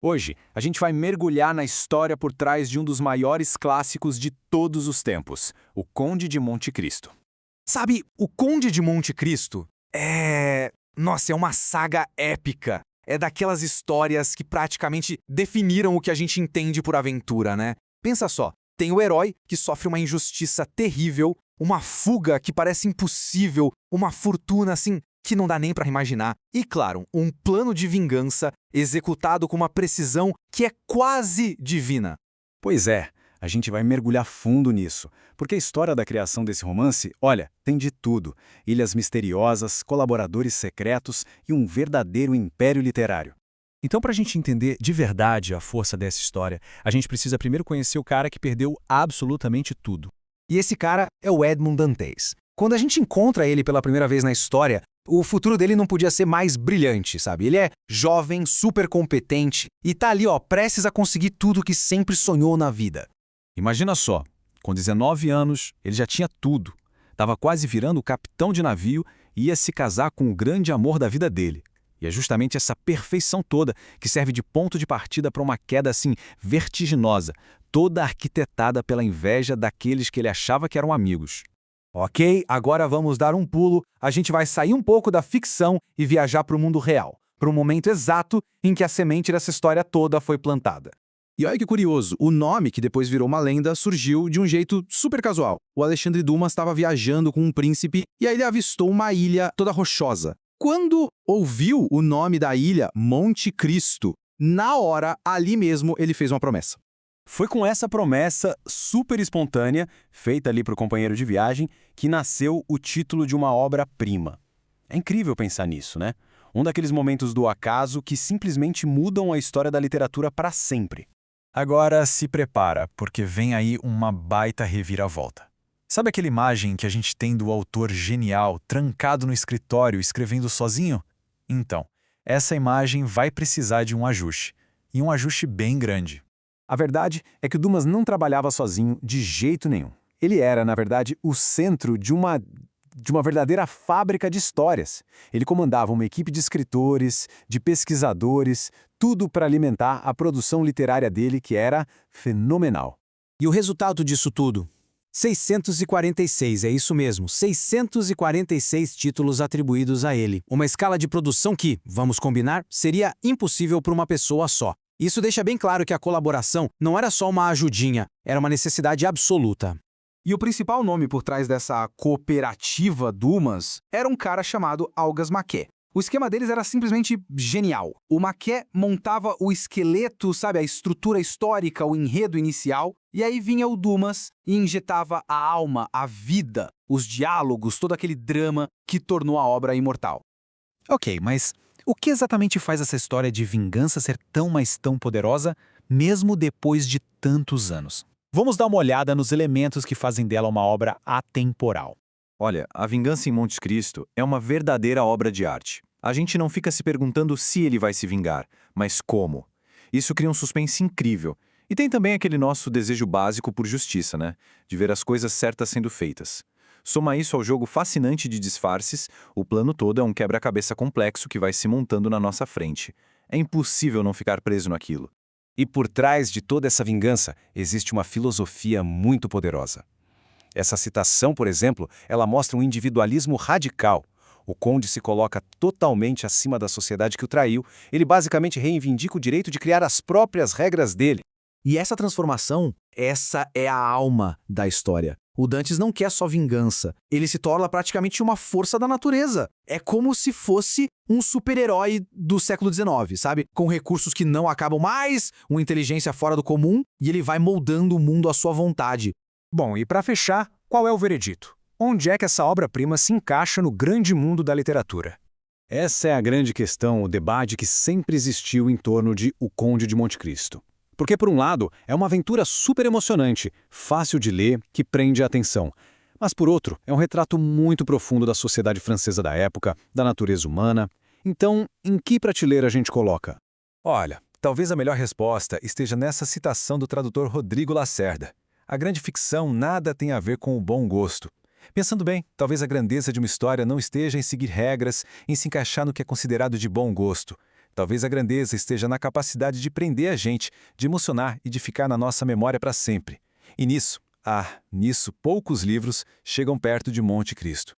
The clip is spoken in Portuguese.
Hoje, a gente vai mergulhar na história por trás de um dos maiores clássicos de todos os tempos, O Conde de Monte Cristo. Sabe, o Conde de Monte Cristo Nossa, é uma saga épica. É daquelas histórias que praticamente definiram o que a gente entende por aventura, né? Pensa só, tem o herói que sofre uma injustiça terrível, uma fuga que parece impossível, uma fortuna assim que não dá nem pra imaginar. E claro, um plano de vingança executado com uma precisão que é quase divina. Pois é, a gente vai mergulhar fundo nisso, porque a história da criação desse romance, olha, tem de tudo: ilhas misteriosas, colaboradores secretos e um verdadeiro império literário. Então, para a gente entender de verdade a força dessa história, a gente precisa primeiro conhecer o cara que perdeu absolutamente tudo. E esse cara é o Edmond Dantes. Quando a gente encontra ele pela primeira vez na história, o futuro dele não podia ser mais brilhante, sabe? Ele é jovem, super competente e tá ali, prestes a conseguir tudo que sempre sonhou na vida. Imagina só, com 19 anos, ele já tinha tudo. Estava quase virando capitão de navio e ia se casar com o grande amor da vida dele. E é justamente essa perfeição toda que serve de ponto de partida para uma queda assim vertiginosa, toda arquitetada pela inveja daqueles que ele achava que eram amigos. Ok, agora vamos dar um pulo, a gente vai sair um pouco da ficção e viajar para o mundo real, para o momento exato em que a semente dessa história toda foi plantada. E olha que curioso, o nome, que depois virou uma lenda, surgiu de um jeito super casual. O Alexandre Dumas estava viajando com um príncipe e aí ele avistou uma ilha toda rochosa. Quando ouviu o nome da ilha, Monte Cristo, na hora, ali mesmo, ele fez uma promessa. Foi com essa promessa super espontânea, feita ali para o companheiro de viagem, que nasceu o título de uma obra-prima. É incrível pensar nisso, né? Um daqueles momentos do acaso que simplesmente mudam a história da literatura para sempre. Agora se prepara, porque vem aí uma baita reviravolta. Sabe aquela imagem que a gente tem do autor genial, trancado no escritório, escrevendo sozinho? Então, essa imagem vai precisar de um ajuste. E um ajuste bem grande. A verdade é que o Dumas não trabalhava sozinho de jeito nenhum. Ele era, na verdade, o centro de uma verdadeira fábrica de histórias. Ele comandava uma equipe de escritores, de pesquisadores, tudo para alimentar a produção literária dele, que era fenomenal. E o resultado disso tudo? 646, é isso mesmo, 646 títulos atribuídos a ele. Uma escala de produção que, vamos combinar, seria impossível para uma pessoa só. Isso deixa bem claro que a colaboração não era só uma ajudinha, era uma necessidade absoluta. E o principal nome por trás dessa cooperativa Dumas era um cara chamado Algas Maquet. O esquema deles era simplesmente genial. O Maquet montava o esqueleto, sabe, a estrutura histórica, o enredo inicial, e aí vinha o Dumas e injetava a alma, a vida, os diálogos, todo aquele drama que tornou a obra imortal. Ok, mas o que exatamente faz essa história de vingança ser tão, mas tão poderosa, mesmo depois de tantos anos? Vamos dar uma olhada nos elementos que fazem dela uma obra atemporal. Olha, A Vingança em Monte Cristo é uma verdadeira obra de arte. A gente não fica se perguntando se ele vai se vingar, mas como. Isso cria um suspense incrível. E tem também aquele nosso desejo básico por justiça, né? De ver as coisas certas sendo feitas. Soma isso ao jogo fascinante de disfarces, o plano todo é um quebra-cabeça complexo que vai se montando na nossa frente. É impossível não ficar preso naquilo. E por trás de toda essa vingança existe uma filosofia muito poderosa. Essa citação, por exemplo, ela mostra um individualismo radical. O conde se coloca totalmente acima da sociedade que o traiu. Ele basicamente reivindica o direito de criar as próprias regras dele. E essa transformação, essa é a alma da história. O Dantes não quer só vingança, ele se torna praticamente uma força da natureza. É como se fosse um super-herói do século XIX, sabe? Com recursos que não acabam mais, uma inteligência fora do comum, e ele vai moldando o mundo à sua vontade. Bom, e para fechar, qual é o veredito? Onde é que essa obra-prima se encaixa no grande mundo da literatura? Essa é a grande questão, o debate que sempre existiu em torno de O Conde de Monte Cristo. Porque, por um lado, é uma aventura super emocionante, fácil de ler, que prende a atenção. Mas, por outro, é um retrato muito profundo da sociedade francesa da época, da natureza humana. Então, em que prateleira a gente coloca? Olha, talvez a melhor resposta esteja nessa citação do tradutor Rodrigo Lacerda. A grande ficção nada tem a ver com o bom gosto. Pensando bem, talvez a grandeza de uma história não esteja em seguir regras, em se encaixar no que é considerado de bom gosto. Talvez a grandeza esteja na capacidade de prender a gente, de emocionar e de ficar na nossa memória para sempre. E nisso poucos livros chegam perto de Monte Cristo.